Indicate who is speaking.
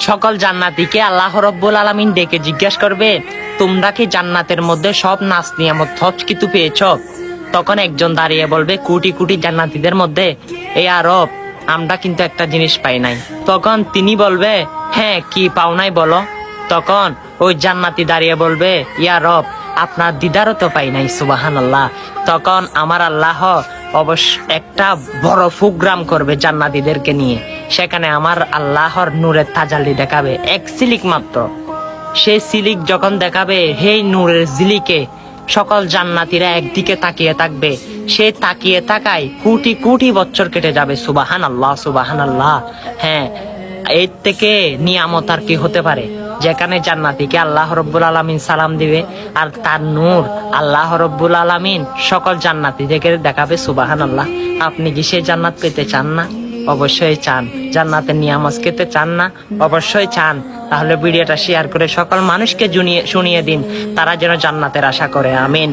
Speaker 1: সকল জান্নাতীকে আল্লাহ রব্বুল আলামিন ডেকে জিজ্ঞাসা করবে, তোমরা কি জান্নাতের মধ্যে সব নাজ নিয়ামত সব কিছু পেয়েছ? তখন একজন দাঁড়িয়ে বলবে কোটি কোটি জান্নাতীদের মধ্যে, এই আরব আমরা কিন্তু একটা জিনিস পাই নাই। তখন তিনি বলবে, হ্যাঁ কি পাও নাই বলো? তখন ওই জান্নাতি দাঁড়িয়ে বলবে, ইয়া রব আপনার দিদারও তো পাই নাই। সুবহানাল্লাহ। তখন আমার আল্লাহ অবশ্য একটা বড় প্রোগ্রাম করবে জান্নাতীদেরকে নিয়ে। সেখানে আমার আল্লাহর নূরের তাজাল্লি দেখাবে এক সিলিক মাত্র। সেই সিলিক যখন দেখাবে, হেই নূরের জিলিকে সকল জান্নাতীরা একদিকে তাকিয়ে থাকবে। সে তাকিয়ে থাকায় কোটি কোটি বছর কেটে যাবে। সুবহানাল্লাহ, সুবহানাল্লাহ। হ্যাঁ, এর থেকে নিয়ামত আর কি হতে পারে? যেখানে জান্নাতীকে আল্লাহ রব্বুল আলামিন সালাম দিবে আর তার নূর আল্লাহ রব্বুল আলামিন সকল জান্নাতীদেরকে দেখাবে। সুবহানাল্লাহ। আপনি কি সেই জান্নাত পেতে চান না? অবশ্যই চান। জান্নাতের নিয়ামত খেতে চান না? অবশ্যই চান। তাহলে ভিডিওটা শেয়ার করে সকল মানুষকে শুনিয়ে দিন, তারা যেন জান্নাতের আশা করে। আমিন।